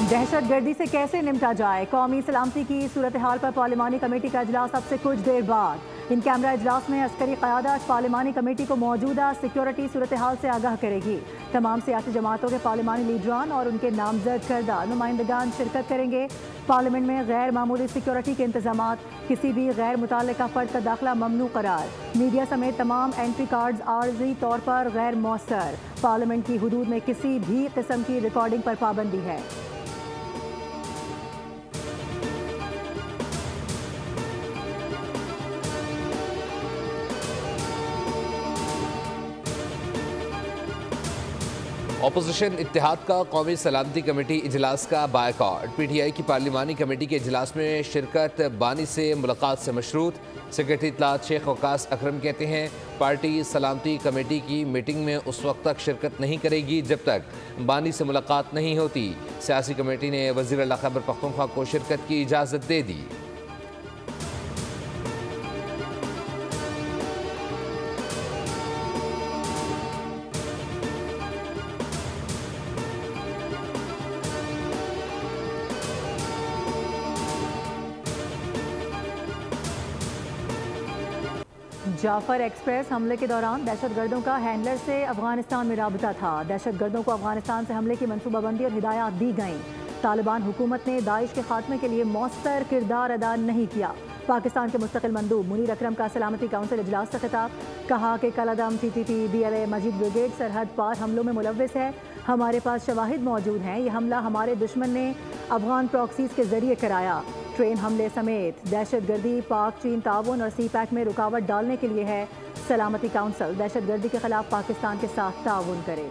दहशत गर्दी से कैसे निपटा जाए, कौमी सलामती की सूरत हाल पर पार्लिमानी कमेटी का इजलास अब से कुछ देर बाद। इन कैमरा इजलास में अस्करी क़यादत पार्लिमानी कमेटी को मौजूदा सिक्योरिटी सूरत हाल से आगाह करेगी। तमाम सियासी जमातों के पार्लिमानी लीडरान और उनके नामजद करदा नुमाइंदगान शिरकत करेंगे। पार्लियामेंट में गैर मामूली सिक्योरिटी के इंतजाम, किसी भी गैर मुतल्लिका फर्द का दाखिला ममनू करार। मीडिया समेत तमाम एंट्री कार्ड्स आर्जी तौर पर गैर मौसर। पार्लियामेंट की हुदूद में किसी भी किस्म की रिकॉर्डिंग पर पाबंदी है। अपोजिशन इत्तेहाद का कौमी सलामती कमेटी इजलास का बायकॉट। PTI की पार्लिमानी कमेटी के इजलास में शिरकत बानी से मुलाकात से मशरूत। सेक्रेटरी इत्तलात शेख वकास अकरम कहते हैं पार्टी सलामती कमेटी की मीटिंग में उस वक्त तक शिरकत नहीं करेगी जब तक बानी से मुलाकात नहीं होती। सियासी कमेटी ने वज़ीर आला खैबर पख्तूनख्वा को शिरकत की इजाज़त दे दी। जाफर एक्सप्रेस हमले के दौरान दहशतगर्दों का हैंडलर से अफगानिस्तान में राबता था। दहशतगर्दों को अफगानिस्तान से हमले की मनसूबाबंदी और हिदायत दी गई। तालिबान हुकूमत ने दाइश के खात्मे के लिए मौसर किरदार अदा नहीं किया। पाकिस्तान के मुस्तकिल मंदूब मुनीर अकरम का सलामती काउंसिल इजलास से खिताब, कहा कि कलअदम TTP DLA मजीद ब्रिगेड सरहद पार हमलों में मुलव्विस है। हमारे पास शवाहिद मौजूद हैं। ये हमला हमारे दुश्मन ने अफगान प्रॉक्सीज के जरिए कराया। ट्रेन हमले समेत दहशतगर्दी पाक चीन ताउन और CPAC में रुकावट डालने के लिए है। सलामती काउंसिल दहशतगर्दी के खिलाफ पाकिस्तान के साथ ताउन करे।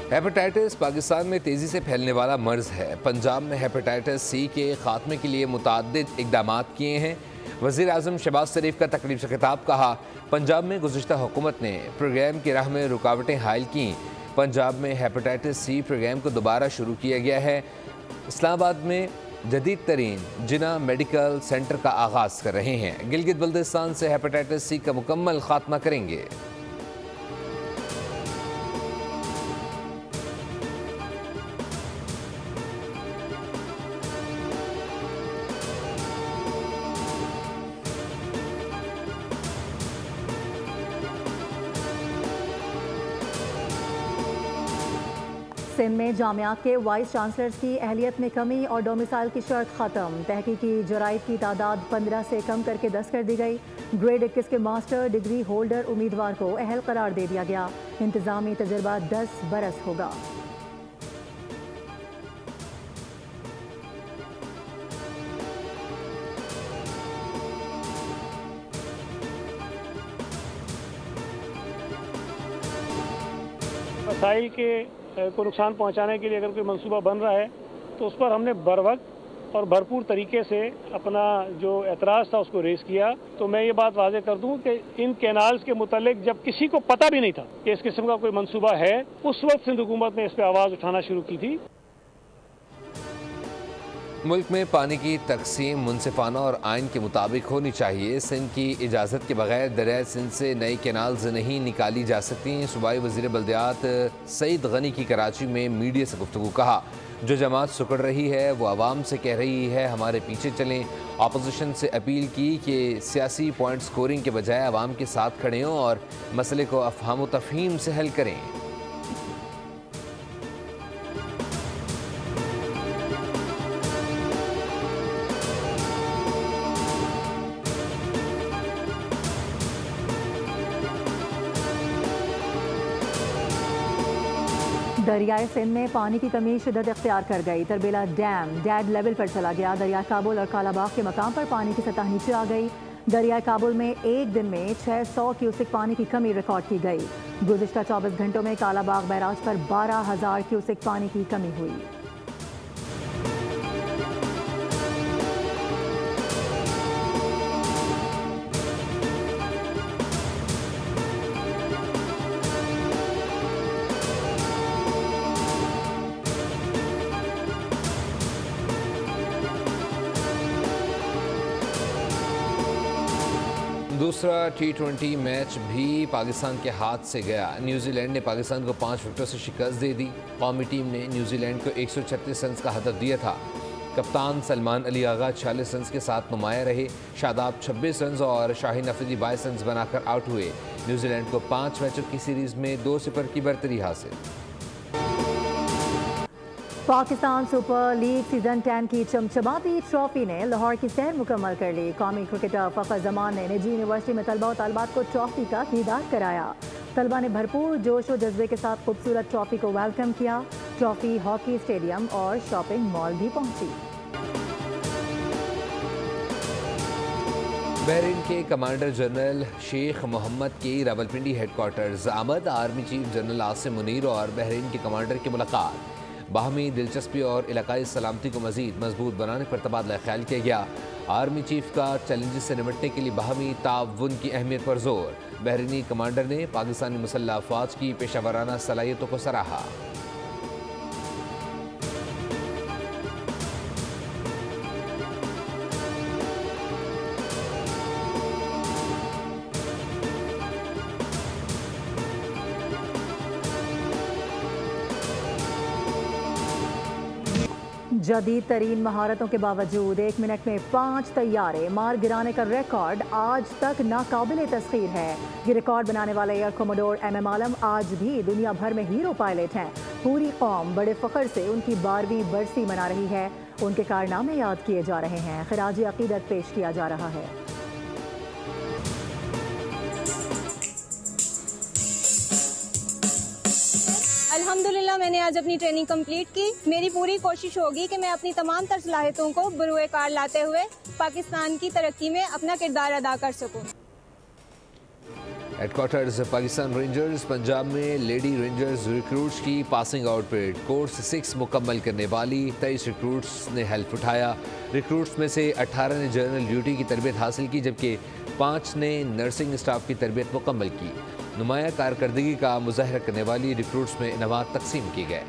हेपेटाइटिस पाकिस्तान में तेज़ी से फैलने वाला मर्ज है। पंजाब में हेपेटाइटिस C के खात्मे के लिए मुतअद्दिद इक़दामात किए हैं। वज़ीर आज़म शहबाज शरीफ का तकरीब से खिताब, कहा पंजाब में गुज़िश्ता हुकूमत ने प्रोग्राम की राह में रुकावटें हायल की। पंजाब में हेपेटाइटिस C प्रोग्राम को दोबारा शुरू किया गया है। इस्लामाबाद में जदीद तरीन जिना मेडिकल सेंटर का आगाज़ कर रहे हैं। गिलगित बल्तिस्तान से हेपेटाइटिस C का मुकम्मल खात्मा करेंगे। सिंध में जामियात के वाइस चांसलर्स की अहलियत में कमी और डोमिसाइल की शर्त ख़त्म। तहकीकी जराइद की तादाद 15 से कम करके 10 कर दी गई। ग्रेड 21 के मास्टर डिग्री होल्डर उम्मीदवार को अहल करार दे दिया गया। इंतजामी तजर्बा 10 बरस होगा। वसाइल के को नुकसान पहुंचाने के लिए अगर कोई मंसूबा बन रहा है तो उस पर हमने बर वक्त और भरपूर तरीके से अपना जो एतराज़ था उसको रेज़ किया। तो मैं ये बात वाज़ेह कर दूं कि इन कैनाल्स के मुतालिक जब किसी को पता भी नहीं था कि इस किस्म का कोई मंसूबा है, उस वक्त सिंध हुकूमत ने इस पर आवाज़ उठाना शुरू की थी। मुल्क में पानी की तकसीम मुनसिफाना और आइन के मुताबिक होनी चाहिए। सिंध की इजाज़त के बगैर दरिया सिंध से नई कैनाल्स नहीं निकाली जा सकती। सूबाई वज़ीर बल्दियात सईद गनी की कराची में मीडिया से गुफ्तगू, कहा जो जमात सुकड़ रही है वो आवाम से कह रही है हमारे पीछे चलें। अपोजिशन से अपील की कि सियासी पॉइंट स्कोरिंग के बजाय आवाम के साथ खड़े हों और मसले को अफ़हाम व तफ़हीम से हल करें। दरियाए सिंध में पानी की कमी शिद्दत इख्तियार कर गई। तरबेला डैम डेड लेवल पर चला गया। दरिया काबुल और कालाबाग के मकाम पर पानी की सतह नीचे आ गई। दरिया काबुल में एक दिन में 600 क्यूसिक पानी की कमी रिकॉर्ड की गई। गुज़िश्ता 24 घंटों में कालाबाग बैराज पर 12,000 क्यूसिक पानी की कमी हुई। दूसरा T20 मैच भी पाकिस्तान के हाथ से गया। न्यूजीलैंड ने पाकिस्तान को 5 विकेटों से शिकस्त दे दी। कौमी टीम ने न्यूजीलैंड को 136 रन का हदफ दिया था। कप्तान सलमान अली आगा 46 रन के साथ नुमाया रहे। शादाब 26 रन और शाहीन अफरीदी 22 रन बनाकर आउट हुए। न्यूजीलैंड को 5 मैचों की सीरीज में 2-0 की बढ़तरी हासिल। पाकिस्तान सुपर लीग सीजन 10 की चमचमाती ट्रॉफी ने लाहौर की सैर मुकम्मल कर ली। कौमी क्रिकेटर फ़खर जमान ने निजी यूनिवर्सिटी में तलबा और तालबात को ट्रॉफी का दीदार कराया। तलबा ने भरपूर जोश और जज्बे के साथ खूबसूरत ट्रॉफी को वेलकम किया। ट्रॉफी हॉकी स्टेडियम और शॉपिंग मॉल भी पहुंची। बहरीन के कमांडर जनरल शेख मोहम्मद के रावलपिंडी हेडक्वार्टर्स आमद। Army chief general Asim Munir और बहरीन के कमांडर की मुलाकात। बाहमी दिलचस्पी और इलाकाई सलामती को मजीद मजबूत बनाने पर तबादला ख्याल किया गया। आर्मी चीफ का चैलेंजेस से निपटने के लिए बाहमी ताउन की अहमियत पर जोर। बहरीनी कमांडर ने पाकिस्तानी मुसल्लह अफवाज की पेशावराना सलाहियतों को सराहा। जदीद तरीन महारतों के बावजूद 1 मिनट में 5 तैयारे मार गिराने का रिकॉर्ड आज तक नाकाबिले तस्खीर है। ये रिकॉर्ड बनाने वाले एयर कोमोडोर MM आलम आज भी दुनिया भर में हीरो पायलट हैं। पूरी कौम बड़े फख्र से उनकी 12वीं बरसी मना रही है। उनके कारनामे याद किए जा रहे हैं। खिराज अकीदत पेश किया जा रहा है। अल्हम्दुलिल्लाह मैंने आज अपनी ट्रेनिंग कंप्लीट की। मेरी पूरी कोशिश होगी कि मैं अपनी तमाम तर सलाहियतों को बरूए कार लाते हुए पाकिस्तान की तरक्की में अपना किरदार अदा कर सकूं। हेडक्वार्टर्स पाकिस्तान रेंजर्स पंजाब में लेडी रेंजर्स रिक्रूट्स की पासिंग आउट परेड। कोर्स 6 मुकम्मल करने वाली 23 रिक्रूट्स ने हेल्प उठाया। रिक्रूट्स में से 18 ने जनरल ड्यूटी की तरबियत हासिल की, जबकि 5 ने नर्सिंग स्टाफ की तरबियत मुकम्मल की। नुमाया कारकर्दगी का मुजाहरा करने वाली रिक्रूट्स में इनामात तकसीम किए गए।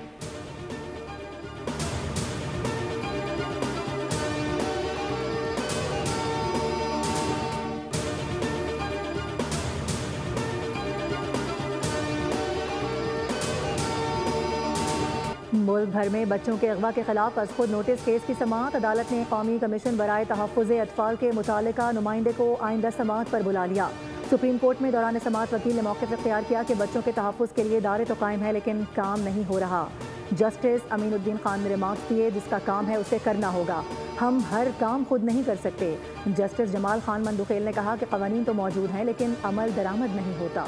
मुल्क भर में बच्चों के अगवा के खिलाफ अज खुद नोटिस केस की समाअत। अदालत ने कौमी कमीशन बराए तहफ़्फ़ुज़ अतफ़ाल के मुतालिका नुमाइंदे को आइंदा समाअत पर बुला लिया। सुप्रीम कोर्ट में दौरान समाअत वकील ने मौक़िफ़ इख्तियार किया कि बच्चों के तहफ़्फ़ुज़ के लिए इदारे तो कायम है, लेकिन काम नहीं हो रहा। जस्टिस अमीनुद्दीन खान ने रिमार्क्स दिए, जिसका काम है उसे करना होगा, हम हर काम खुद नहीं कर सकते। जस्टिस जमाल खान मंदुखेल ने कहा कि क़वानीन तो मौजूद हैं, लेकिन अमल दरामद नहीं होता।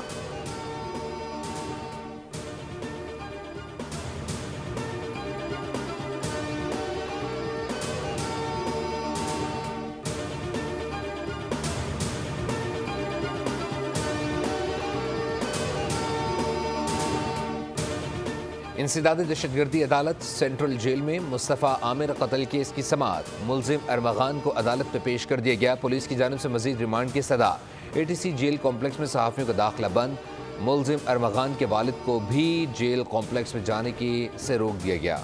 इंसदाद दहशतगर्दी अदालत सेंट्रल जेल में मुस्तफ़ा आमिर कत्ल केस की समाअत। मुलजिम अरमगान को अदालत में पेश कर दिया गया। पुलिस की जानिब से मजीद रिमांड की सदा। ATC जेल कॉम्प्लेक्स में सहाफ़ियों का दाखिला बंद। मुलजिम अरमगान के वालिद को भी जेल कॉम्प्लेक्स में जाने से रोक दिया गया।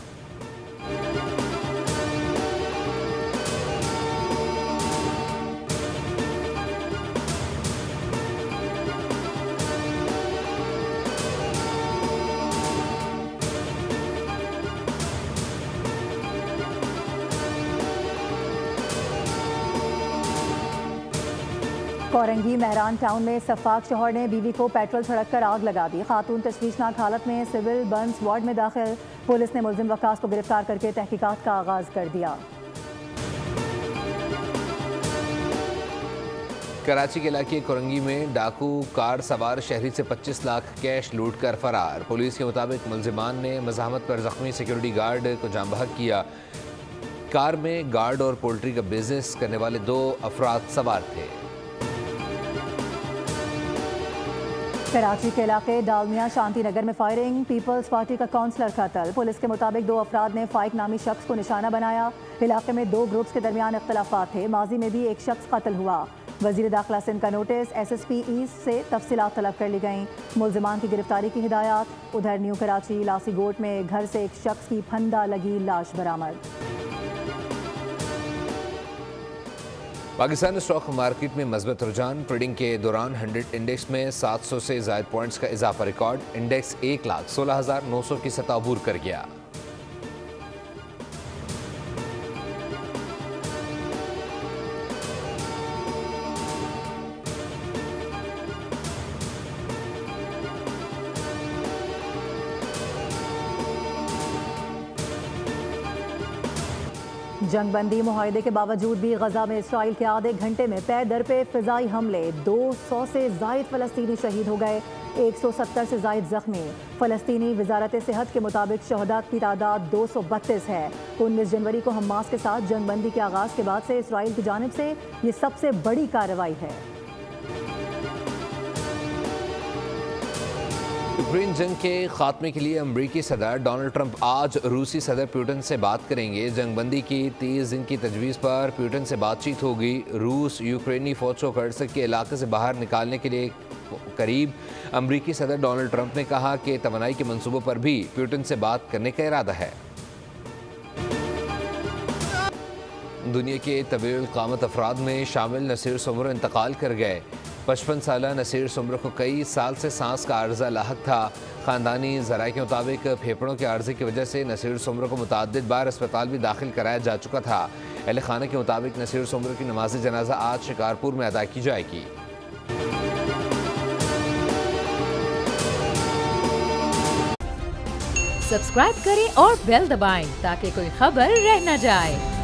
कोरंगी महरान टाउन में सफाक शौहर ने बीवी को पेट्रोल छिड़क कर आग लगा दी। खातून तशवीशनाक हालत में सिविल बर्न्स वार्ड में दाखिल। पुलिस ने मुलजिम वकास को गिरफ्तार करके तहकीकात का आगाज कर दिया। कराची के इलाके कोरंगी में डाकू कार सवार शहरी से 25 लाख कैश लूट कर फरार। पुलिस के मुताबिक मुलजिमान ने मज़ाहमत पर जख्मी सिक्योरिटी गार्ड को जाम बहक किया। कार में गार्ड और पोल्ट्री का बिजनेस करने वाले 2 अफराद सवार थे। कराची के इलाके डालमिया शांति नगर में फायरिंग। पीपल्स पार्टी का काउंसलर कत्ल। पुलिस के मुताबिक 2 अफराद ने फाइक नामी शख्स को निशाना बनाया। इलाके में 2 ग्रुप्स के दरमियान इख्तलाफात थे। माजी में भी एक शख्स कत्ल हुआ। वजीर दाखिला सिंध का नोटिस। SSP ईस्ट से तफसीलात तलब कर ली गईं। मुलजिमान की गिरफ्तारी की हिदायत। उधर न्यू कराची लासीगोट में घर से एक शख्स की फंदा लगी लाश बरामद। पाकिस्तान स्टॉक मार्केट में मजबूत रुझान। ट्रेडिंग के दौरान 100 इंडेक्स में 700 से ज़ायद पॉइंट्स का इजाफा रिकॉर्ड। इंडेक्स 1,16,900 की सतह अबूर कर गया। जंगबंदी मुआहदे के बावजूद भी गजा में इसराइल के आधे घंटे में पे दर पे फिजाई हमले। 200 से जायद फलस्तीनी शहीद हो गए, 170 से जायद जख्मी। फलस्तीनी वजारत सेहत के मुताबिक शहदा की तादाद 232 है। 19 जनवरी को हमास के साथ जंगबंदी के आगाज के बाद से इसराइल की जानिब से ये सबसे बड़ी कार्रवाई है। यूक्रेन जंग के खात्मे के लिए अमरीकी सदर डोनाल्ड ट्रंप आज रूसी सदर पुतिन से बात करेंगे। जंगबंदी की 30 दिन की तजवीज़ पर पुतिन से बातचीत होगी। रूस यूक्रेनी फौज को कर्सक के इलाके से बाहर निकालने के लिए करीब। अमरीकी सदर डोनाल्ड ट्रंप ने कहा कि तवानाई के मंसूबों पर भी पुतिन से बात करने का इरादा है। दुनिया के तवील क़ामत अफराद में शामिल नसीर सुमर इंतकाल कर गए। 55 साला नसीर सुमर को कई साल से सांस का अर्जा लाहक था। ख़ानदानी ज़राए के मुताबिक फेफड़ों के अर्जे की वजह से नसीर सुमर को मुतअद्दिद बार अस्पताल भी दाखिल कराया जा चुका था। अहले खाना के मुताबिक नसीर सुमर की नमाज जनाजा आज शिकारपुर में अदा की जाएगी। सब्सक्राइब करें और बेल दबाएं ताकि कोई खबर रह न जाए।